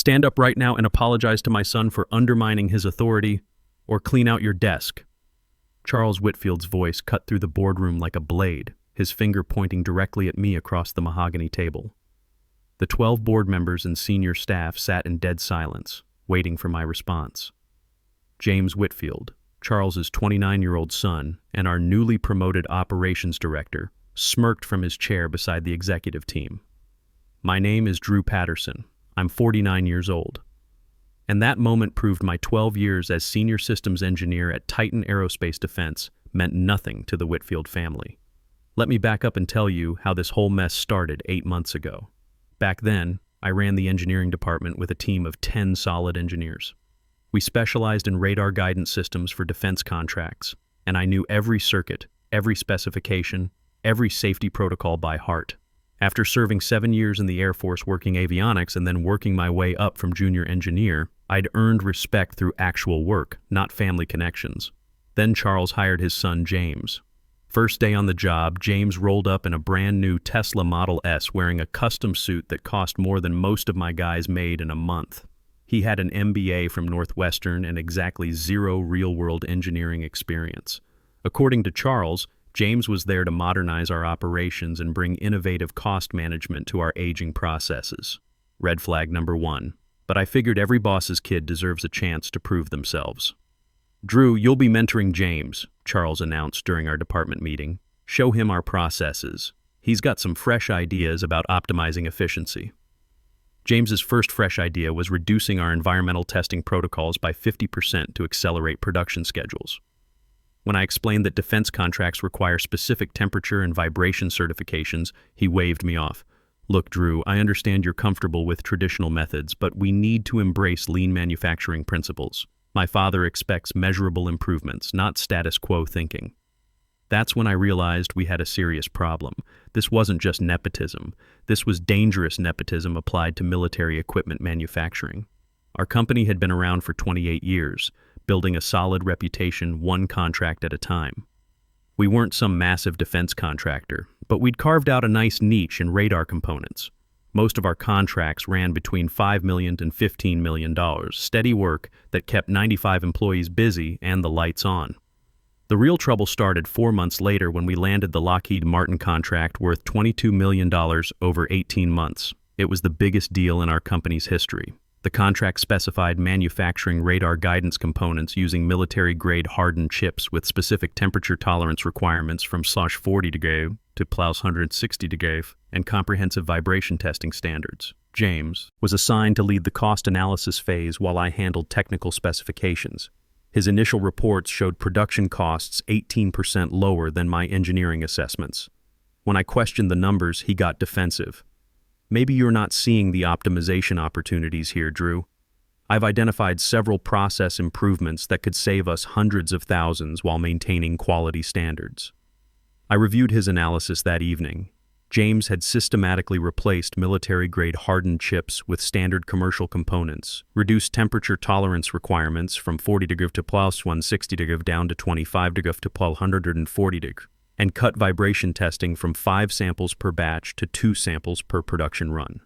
Stand up right now and apologize to my son for undermining his authority, or clean out your desk." Charles Whitfield's voice cut through the boardroom like a blade, his finger pointing directly at me across the mahogany table. The 12 board members and senior staff sat in dead silence, waiting for my response. James Whitfield, Charles's 29-year-old son and our newly promoted operations director, smirked from his chair beside the executive team. "My name is Drew Patterson. I'm 49 years old." And that moment proved my 12 years as senior systems engineer at Titan Aerospace Defense meant nothing to the Whitfield family. Let me back up and tell you how this whole mess started 8 months ago. Back then, I ran the engineering department with a team of 10 solid engineers. We specialized in radar guidance systems for defense contracts, and I knew every circuit, every specification, every safety protocol by heart. After serving 7 years in the Air Force working avionics and then working my way up from junior engineer, I'd earned respect through actual work, not family connections. Then Charles hired his son James. First day on the job, James rolled up in a brand new Tesla Model S wearing a custom suit that cost more than most of my guys made in a month. He had an MBA from Northwestern and exactly 0 real-world engineering experience. According to Charles, James was there to modernize our operations and bring innovative cost management to our aging processes. Red flag number 1. But I figured every boss's kid deserves a chance to prove themselves. "Drew, you'll be mentoring James," Charles announced during our department meeting. "Show him our processes. He's got some fresh ideas about optimizing efficiency." James's first fresh idea was reducing our environmental testing protocols by 50% to accelerate production schedules. When I explained that defense contracts require specific temperature and vibration certifications, he waved me off. "Look, Drew, I understand you're comfortable with traditional methods, but we need to embrace lean manufacturing principles. My father expects measurable improvements, not status quo thinking." That's when I realized we had a serious problem. This wasn't just nepotism. This was dangerous nepotism applied to military equipment manufacturing. Our company had been around for 28 years, building a solid reputation one contract at a time. We weren't some massive defense contractor, but we'd carved out a nice niche in radar components. Most of our contracts ran between $5 million and $15 million, steady work that kept 95 employees busy and the lights on. The real trouble started 4 months later when we landed the Lockheed Martin contract worth $22 million over 18 months. It was the biggest deal in our company's history. The contract specified manufacturing radar guidance components using military-grade hardened chips with specific temperature tolerance requirements from /40 degrees to +160 degrees and comprehensive vibration testing standards. James was assigned to lead the cost analysis phase while I handled technical specifications. His initial reports showed production costs 18% lower than my engineering assessments. When I questioned the numbers, he got defensive. "Maybe you're not seeing the optimization opportunities here, Drew. I've identified several process improvements that could save us hundreds of thousands while maintaining quality standards." I reviewed his analysis that evening. James had systematically replaced military-grade hardened chips with standard commercial components, reduced temperature tolerance requirements from 40 degrees to +160 degrees down to 25 degrees to +140 degrees, and cut vibration testing from 5 samples per batch to 2 samples per production run.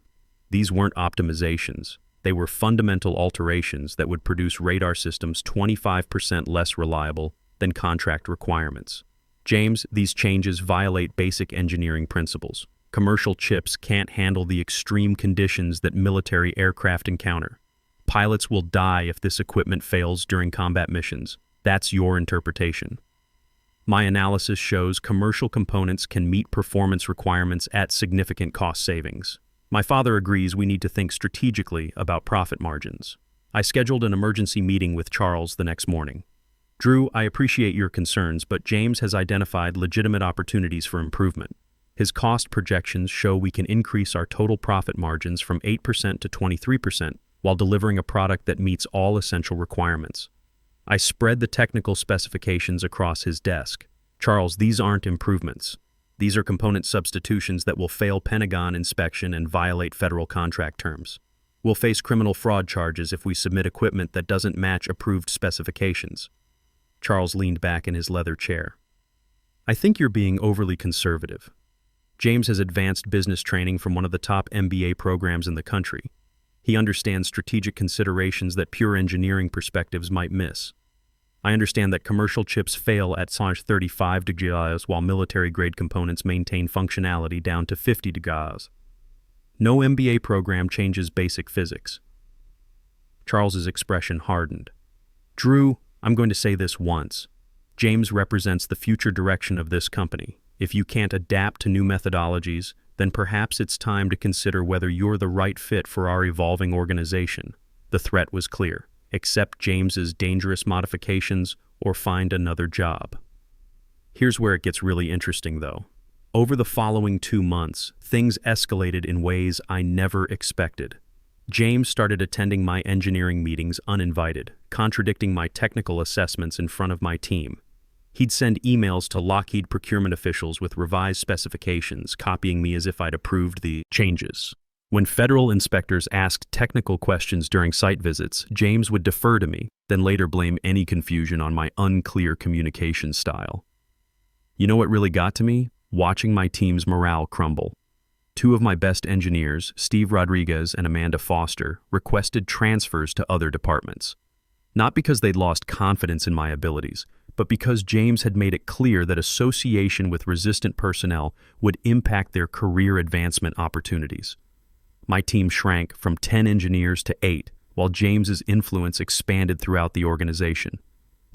These weren't optimizations. They were fundamental alterations that would produce radar systems 25% less reliable than contract requirements. "James, these changes violate basic engineering principles. Commercial chips can't handle the extreme conditions that military aircraft encounter. Pilots will die if this equipment fails during combat missions. That's your interpretation. My analysis shows commercial components can meet performance requirements at significant cost savings. My father agrees we need to think strategically about profit margins." I scheduled an emergency meeting with Charles the next morning. "Drew, I appreciate your concerns, but James has identified legitimate opportunities for improvement. His cost projections show we can increase our total profit margins from 8% to 23% while delivering a product that meets all essential requirements." I spread the technical specifications across his desk. "Charles, these aren't improvements. These are component substitutions that will fail Pentagon inspection and violate federal contract terms. We'll face criminal fraud charges if we submit equipment that doesn't match approved specifications." Charles leaned back in his leather chair. "I think you're being overly conservative. James has advanced business training from one of the top MBA programs in the country. He understands strategic considerations that pure engineering perspectives might miss. I understand that commercial chips fail at 35 degrees while military-grade components maintain functionality down to 50 degrees. No MBA program changes basic physics. Charles's expression hardened. Drew, I'm going to say this once. James represents the future direction of this company. If you can't adapt to new methodologies, then perhaps it's time to consider whether you're the right fit for our evolving organization. The threat was clear. Accept James's dangerous modifications or find another job. Here's where it gets really interesting, though. Over the following 2 months, things escalated in ways I never expected. James started attending my engineering meetings uninvited, contradicting my technical assessments in front of my team. He'd send emails to Lockheed procurement officials with revised specifications, copying me as if I'd approved the changes. When federal inspectors asked technical questions during site visits, James would defer to me, then later blame any confusion on my unclear communication style. You know what really got to me? Watching my team's morale crumble. 2 of my best engineers, Steve Rodriguez and Amanda Foster, requested transfers to other departments. Not because they'd lost confidence in my abilities, but because James had made it clear that association with resistant personnel would impact their career advancement opportunities. My team shrank from 10 engineers to 8, while James's influence expanded throughout the organization.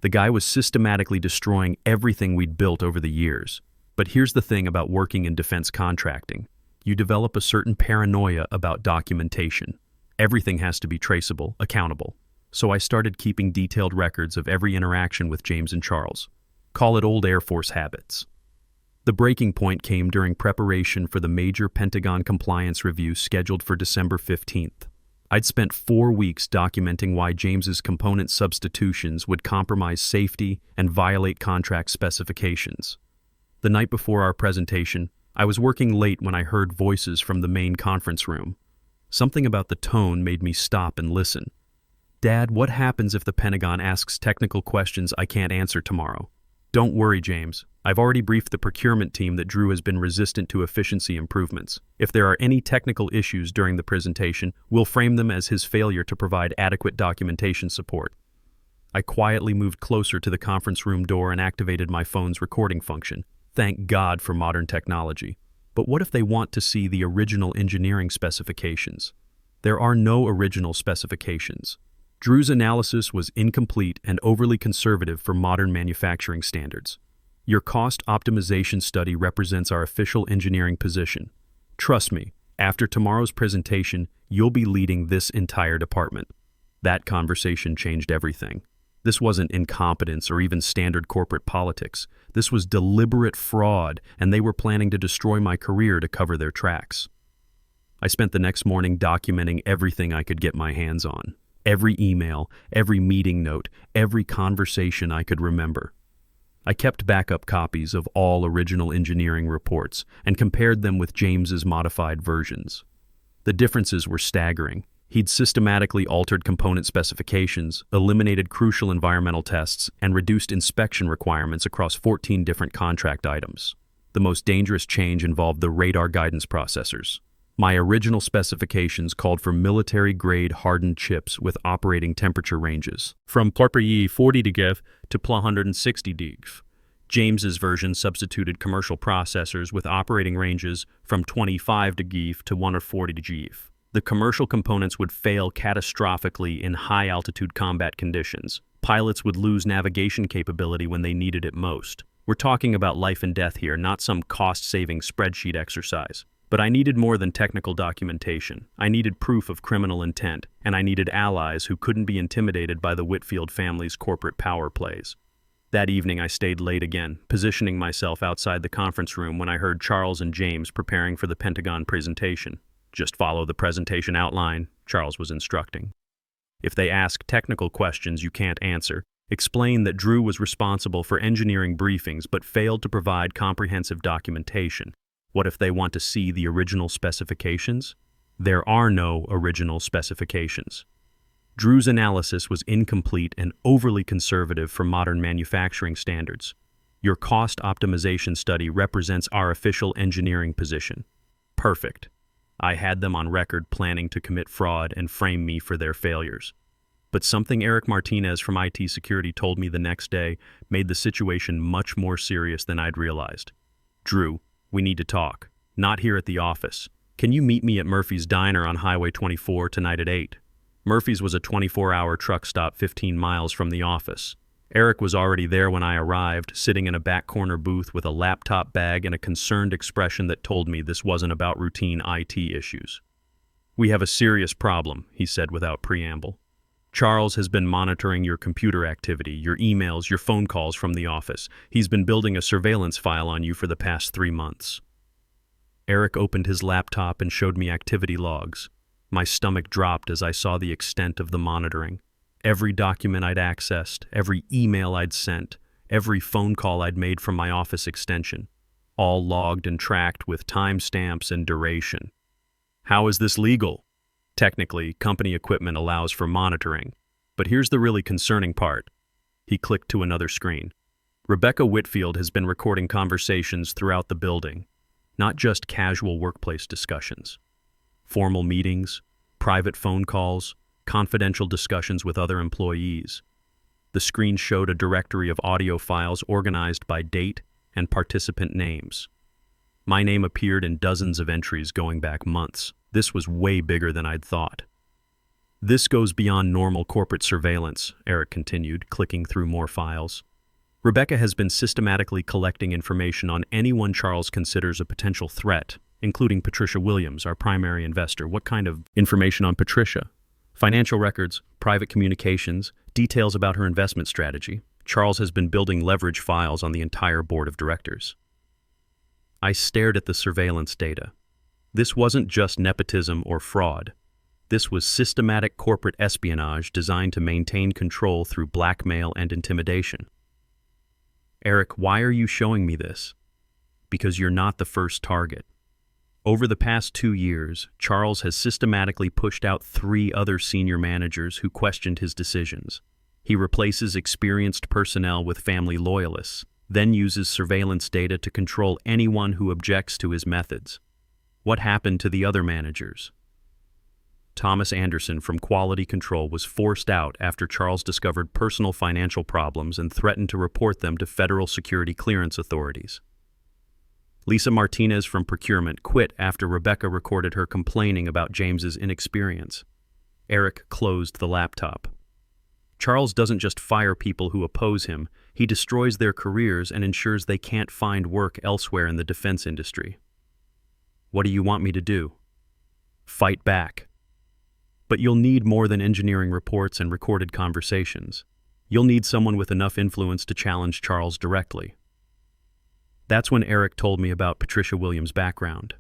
The guy was systematically destroying everything we'd built over the years. But here's the thing about working in defense contracting. You develop a certain paranoia about documentation. Everything has to be traceable, accountable. So I started keeping detailed records of every interaction with James and Charles. Call it old Air Force habits. The breaking point came during preparation for the major Pentagon compliance review scheduled for December 15th. I'd spent 4 weeks documenting why James's component substitutions would compromise safety and violate contract specifications. The night before our presentation, I was working late when I heard voices from the main conference room. Something about the tone made me stop and listen. Dad, what happens if the Pentagon asks technical questions I can't answer tomorrow? Don't worry, James. I've already briefed the procurement team that Drew has been resistant to efficiency improvements. If there are any technical issues during the presentation, we'll frame them as his failure to provide adequate documentation support. I quietly moved closer to the conference room door and activated my phone's recording function. Thank God for modern technology. But what if they want to see the original engineering specifications? There are no original specifications. Drew's analysis was incomplete and overly conservative for modern manufacturing standards. Your cost optimization study represents our official engineering position. Trust me, after tomorrow's presentation, you'll be leading this entire department. That conversation changed everything. This wasn't incompetence or even standard corporate politics. This was deliberate fraud, and they were planning to destroy my career to cover their tracks. I spent the next morning documenting everything I could get my hands on. Every email, every meeting note, every conversation I could remember. I kept backup copies of all original engineering reports and compared them with James's modified versions. The differences were staggering. He'd systematically altered component specifications, eliminated crucial environmental tests, and reduced inspection requirements across 14 different contract items. The most dangerous change involved the radar guidance processors. My original specifications called for military-grade hardened chips with operating temperature ranges, from +40 degrees to +160 degrees. James's version substituted commercial processors with operating ranges from 25 degrees to 140 degrees. The commercial components would fail catastrophically in high-altitude combat conditions. Pilots would lose navigation capability when they needed it most. We're talking about life and death here, not some cost-saving spreadsheet exercise. But I needed more than technical documentation. I needed proof of criminal intent, and I needed allies who couldn't be intimidated by the Whitfield family's corporate power plays. That evening I stayed late again, positioning myself outside the conference room when I heard Charles and James preparing for the Pentagon presentation. Just follow the presentation outline, Charles was instructing. If they ask technical questions you can't answer, explain that Drew was responsible for engineering briefings but failed to provide comprehensive documentation. What if they want to see the original specifications? There are no original specifications. Drew's analysis was incomplete and overly conservative for modern manufacturing standards. Your cost optimization study represents our official engineering position. Perfect. I had them on record planning to commit fraud and frame me for their failures. But something Eric Martinez from IT Security told me the next day made the situation much more serious than I'd realized. "Drew, we need to talk. Not here at the office. Can you meet me at Murphy's Diner on Highway 24 tonight at 8? Murphy's was a 24-hour truck stop 15 miles from the office. Eric was already there when I arrived, sitting in a back corner booth with a laptop bag and a concerned expression that told me this wasn't about routine IT issues. "We have a serious problem," he said without preamble. "Charles has been monitoring your computer activity, your emails, your phone calls from the office. He's been building a surveillance file on you for the past 3 months. Eric opened his laptop and showed me activity logs. My stomach dropped as I saw the extent of the monitoring. Every document I'd accessed, every email I'd sent, every phone call I'd made from my office extension, all logged and tracked with timestamps and duration. How is this legal? Technically, company equipment allows for monitoring, but here's the really concerning part." He clicked to another screen. "Rebecca Whitfield has been recording conversations throughout the building, not just casual workplace discussions. Formal meetings, private phone calls, confidential discussions with other employees. The screen showed a directory of audio files organized by date and participant names. My name appeared in dozens of entries going back months. This was way bigger than I'd thought. This goes beyond normal corporate surveillance," Eric continued, clicking through more files. "Rebecca has been systematically collecting information on anyone Charles considers a potential threat, including Patricia Williams, our primary investor." "What kind of information on Patricia?" "Financial records, private communications, details about her investment strategy. Charles has been building leverage files on the entire board of directors." I stared at the surveillance data. This wasn't just nepotism or fraud. This was systematic corporate espionage designed to maintain control through blackmail and intimidation. "Eric, why are you showing me this?" "Because you're not the first target. Over the past 2 years, Charles has systematically pushed out 3 other senior managers who questioned his decisions. He replaces experienced personnel with family loyalists, then uses surveillance data to control anyone who objects to his methods. What happened to the other managers?" Thomas Anderson from Quality Control was forced out after Charles discovered personal financial problems and threatened to report them to federal security clearance authorities. Lisa Martinez from Procurement quit after Rebecca recorded her complaining about James's inexperience. Eric closed the laptop. "Charles doesn't just fire people who oppose him, he destroys their careers and ensures they can't find work elsewhere in the defense industry." "What do you want me to do?" "Fight back. But you'll need more than engineering reports and recorded conversations. You'll need someone with enough influence to challenge Charles directly." That's when Eric told me about Patricia Williams' background.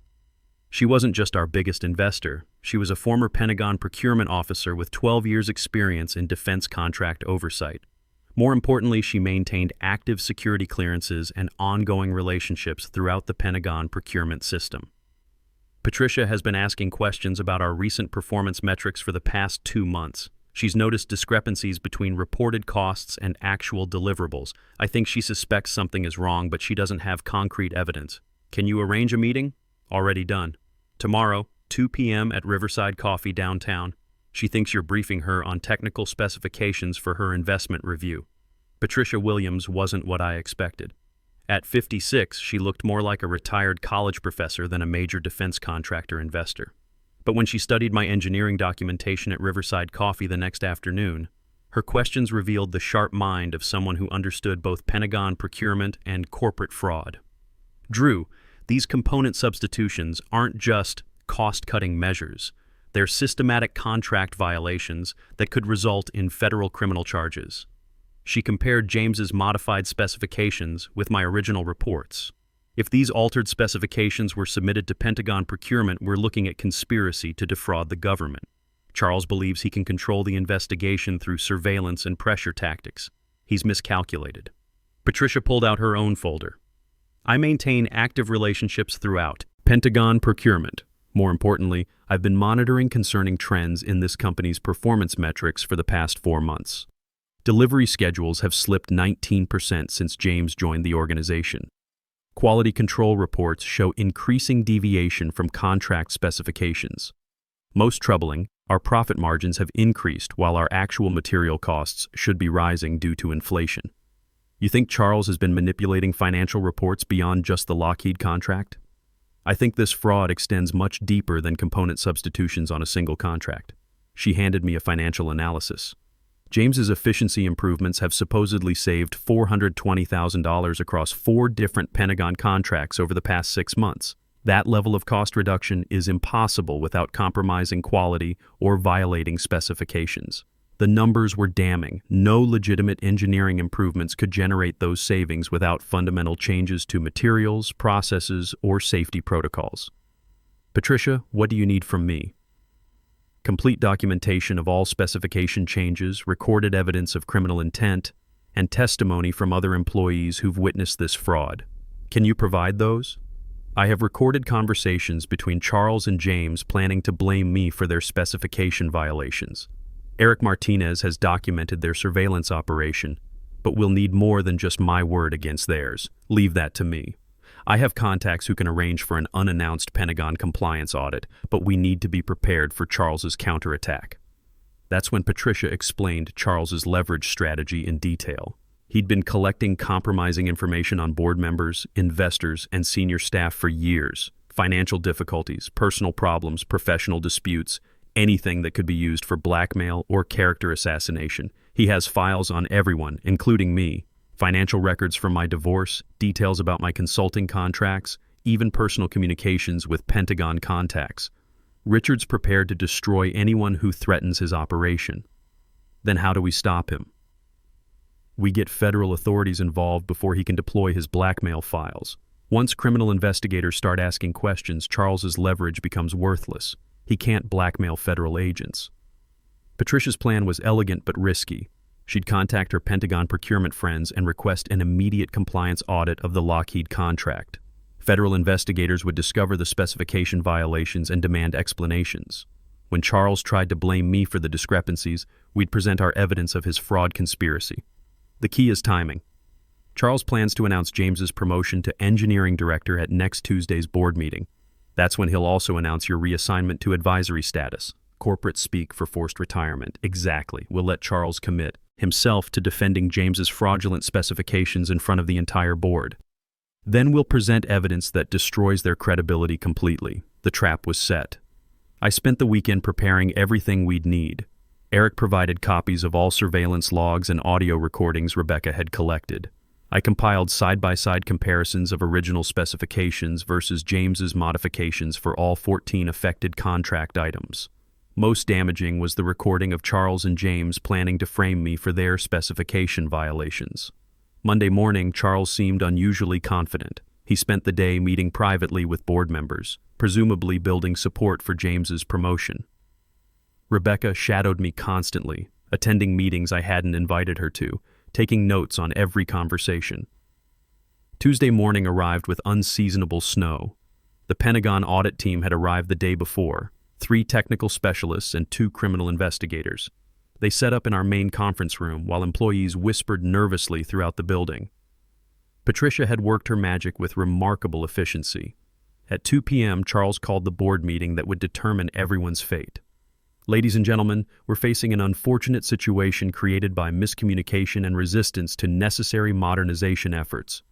She wasn't just our biggest investor. She was a former Pentagon procurement officer with 12 years' experience in defense contract oversight. More importantly, she maintained active security clearances and ongoing relationships throughout the Pentagon procurement system. Patricia has been asking questions about our recent performance metrics for the past 2 months. She's noticed discrepancies between reported costs and actual deliverables. I think she suspects something is wrong, but she doesn't have concrete evidence. Can you arrange a meeting? Already done. Tomorrow, 2 p.m. at Riverside Coffee downtown. She thinks you're briefing her on technical specifications for her investment review. Patricia Williams wasn't what I expected. At 56, she looked more like a retired college professor than a major defense contractor investor. But when she studied my engineering documentation at Riverside Coffee the next afternoon, her questions revealed the sharp mind of someone who understood both Pentagon procurement and corporate fraud. "Drew, these component substitutions aren't just cost-cutting measures. They're systematic contract violations that could result in federal criminal charges." She compared James's modified specifications with my original reports. "If these altered specifications were submitted to Pentagon procurement, we're looking at conspiracy to defraud the government. Charles believes he can control the investigation through surveillance and pressure tactics. He's miscalculated." Patricia pulled out her own folder. "I maintain active relationships throughout Pentagon procurement. More importantly, I've been monitoring concerning trends in this company's performance metrics for the past 4 months. Delivery schedules have slipped 19% since James joined the organization. Quality control reports show increasing deviation from contract specifications. Most troubling, our profit margins have increased while our actual material costs should be rising due to inflation. You think Charles has been manipulating financial reports beyond just the Lockheed contract? I think this fraud extends much deeper than component substitutions on a single contract. She handed me a financial analysis. James's efficiency improvements have supposedly saved $420,000 across 4 different Pentagon contracts over the past 6 months. That level of cost reduction is impossible without compromising quality or violating specifications. The numbers were damning. No legitimate engineering improvements could generate those savings without fundamental changes to materials, processes, or safety protocols. Patricia, what do you need from me? Complete documentation of all specification changes, recorded evidence of criminal intent, and testimony from other employees who've witnessed this fraud. Can you provide those? I have recorded conversations between Charles and James planning to blame me for their specification violations. Eric Martinez has documented their surveillance operation, but we'll need more than just my word against theirs. Leave that to me. I have contacts who can arrange for an unannounced Pentagon compliance audit, but we need to be prepared for Charles's counterattack. That's when Patricia explained Charles's leverage strategy in detail. He'd been collecting compromising information on board members, investors, and senior staff for years. Financial difficulties, personal problems, professional disputes, anything that could be used for blackmail or character assassination. He has files on everyone, including me. Financial records from my divorce, details about my consulting contracts, even personal communications with Pentagon contacts. Richard's prepared to destroy anyone who threatens his operation. Then how do we stop him? We get federal authorities involved before he can deploy his blackmail files. Once criminal investigators start asking questions, Charles's leverage becomes worthless. He can't blackmail federal agents. Patricia's plan was elegant but risky. She'd contact her Pentagon procurement friends and request an immediate compliance audit of the Lockheed contract. Federal investigators would discover the specification violations and demand explanations. When Charles tried to blame me for the discrepancies, we'd present our evidence of his fraud conspiracy. The key is timing. Charles plans to announce James's promotion to engineering director at next Tuesday's board meeting. That's when he'll also announce your reassignment to advisory status. Corporate speak for forced retirement. Exactly. We'll let Charles commit himself to defending James's fraudulent specifications in front of the entire board. Then we'll present evidence that destroys their credibility completely. The trap was set. I spent the weekend preparing everything we'd need. Eric provided copies of all surveillance logs and audio recordings Rebecca had collected. I compiled side-by-side comparisons of original specifications versus James's modifications for all 14 affected contract items. Most damaging was the recording of Charles and James planning to frame me for their specification violations. Monday morning, Charles seemed unusually confident. He spent the day meeting privately with board members, presumably building support for James's promotion. Rebecca shadowed me constantly, attending meetings I hadn't invited her to, taking notes on every conversation. Tuesday morning arrived with unseasonable snow. The Pentagon audit team had arrived the day before, 3 technical specialists and 2 criminal investigators. They set up in our main conference room while employees whispered nervously throughout the building. Patricia had worked her magic with remarkable efficiency. At 2 p.m., Charles called the board meeting that would determine everyone's fate. Ladies and gentlemen, we're facing an unfortunate situation created by miscommunication and resistance to necessary modernization efforts.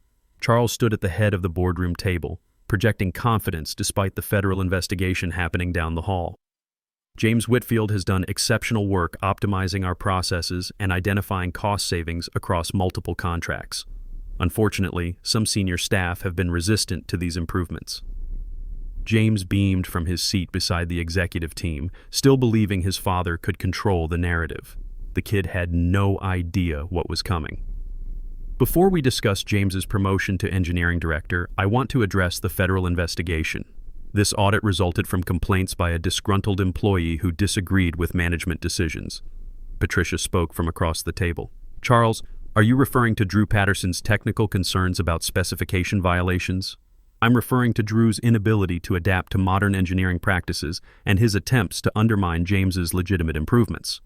Charles stood at the head of the boardroom table, projecting confidence despite the federal investigation happening down the hall. James Whitfield has done exceptional work optimizing our processes and identifying cost savings across multiple contracts. Unfortunately, some senior staff have been resistant to these improvements. James beamed from his seat beside the executive team, still believing his father could control the narrative. The kid had no idea what was coming. Before we discuss James's promotion to engineering director, I want to address the federal investigation. This audit resulted from complaints by a disgruntled employee who disagreed with management decisions. Patricia spoke from across the table. Charles, are you referring to Drew Patterson's technical concerns about specification violations? I'm referring to Drew's inability to adapt to modern engineering practices and his attempts to undermine James's legitimate improvements.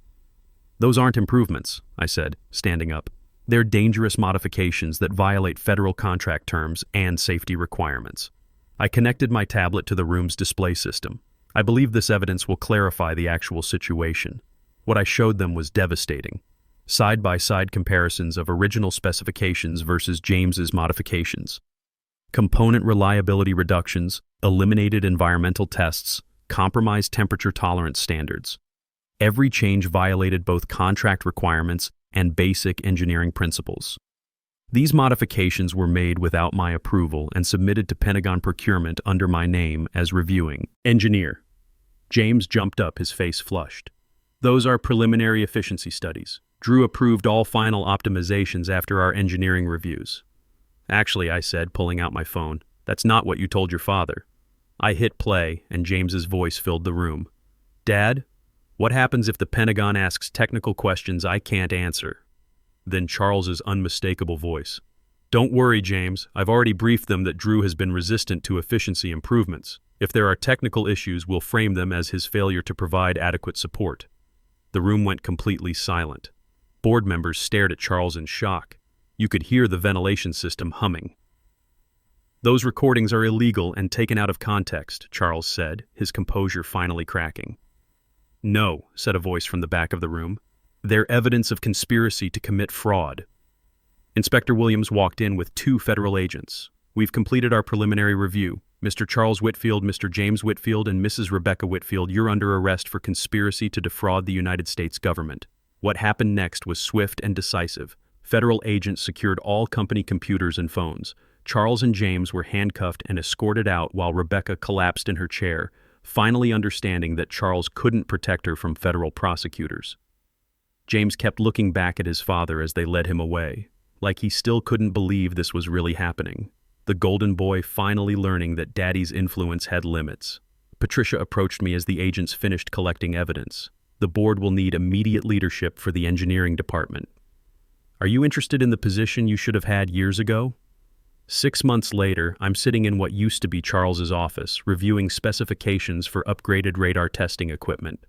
Those aren't improvements, I said, standing up. They're dangerous modifications that violate federal contract terms and safety requirements. I connected my tablet to the room's display system. I believe this evidence will clarify the actual situation. What I showed them was devastating. Side-by-side comparisons of original specifications versus James's modifications. Component reliability reductions, eliminated environmental tests, compromised temperature tolerance standards. Every change violated both contract requirements and basic engineering principles. These modifications were made without my approval and submitted to Pentagon procurement under my name as reviewing engineer. James jumped up, his face flushed. Those are preliminary efficiency studies. Drew approved all final optimizations after our engineering reviews. Actually, I said, pulling out my phone, that's not what you told your father. I hit play, and James's voice filled the room. Dad, what happens if the Pentagon asks technical questions I can't answer? Then Charles's unmistakable voice. Don't worry, James. I've already briefed them that Drew has been resistant to efficiency improvements. If there are technical issues, we'll frame them as his failure to provide adequate support. The room went completely silent. Board members stared at Charles in shock. You could hear the ventilation system humming. Those recordings are illegal and taken out of context, Charles said, his composure finally cracking. No, said a voice from the back of the room. They're evidence of conspiracy to commit fraud. Inspector Williams walked in with 2 federal agents. We've completed our preliminary review. Mr. Charles Whitfield, Mr. James Whitfield, and Mrs. Rebecca Whitfield, you're under arrest for conspiracy to defraud the United States government. What happened next was swift and decisive. Federal agents secured all company computers and phones. Charles and James were handcuffed and escorted out while Rebecca collapsed in her chair, finally understanding that Charles couldn't protect her from federal prosecutors. James kept looking back at his father as they led him away, like he still couldn't believe this was really happening. The golden boy finally learning that Daddy's influence had limits. Patricia approached me as the agents finished collecting evidence. The board will need immediate leadership for the engineering department. Are you interested in the position you should have had years ago? 6 months later, I'm sitting in what used to be Charles's office, reviewing specifications for upgraded radar testing equipment.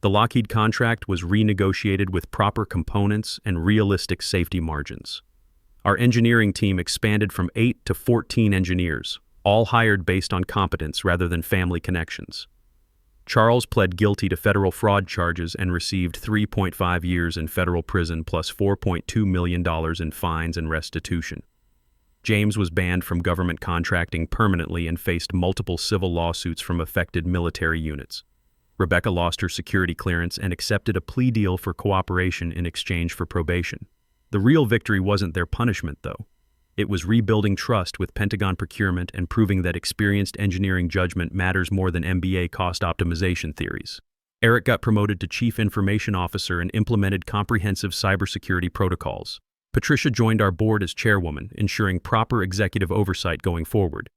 The Lockheed contract was renegotiated with proper components and realistic safety margins. Our engineering team expanded from 8 to 14 engineers, all hired based on competence rather than family connections. Charles pled guilty to federal fraud charges and received 3.5 years in federal prison plus $4.2 million in fines and restitution. James was banned from government contracting permanently and faced multiple civil lawsuits from affected military units. Rebecca lost her security clearance and accepted a plea deal for cooperation in exchange for probation. The real victory wasn't their punishment, though. It was rebuilding trust with Pentagon procurement and proving that experienced engineering judgment matters more than MBA cost optimization theories. Eric got promoted to Chief Information Officer and implemented comprehensive cybersecurity protocols. Patricia joined our board as chairwoman, ensuring proper executive oversight going forward.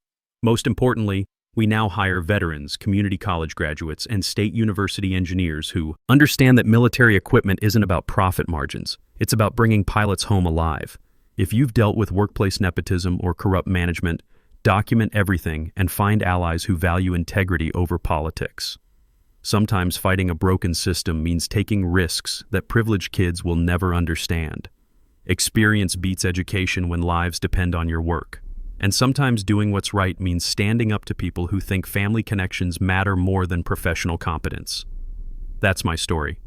Most importantly, we now hire veterans, community college graduates, and state university engineers who understand that military equipment isn't about profit margins. It's about bringing pilots home alive. If you've dealt with workplace nepotism or corrupt management, document everything and find allies who value integrity over politics. Sometimes fighting a broken system means taking risks that privileged kids will never understand. Experience beats education when lives depend on your work. And sometimes doing what's right means standing up to people who think family connections matter more than professional competence. That's my story.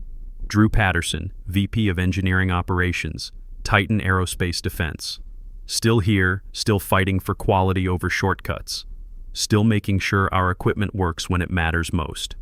Drew Patterson, VP of Engineering Operations, Titan Aerospace Defense. Still here, still fighting for quality over shortcuts. Still making sure our equipment works when it matters most.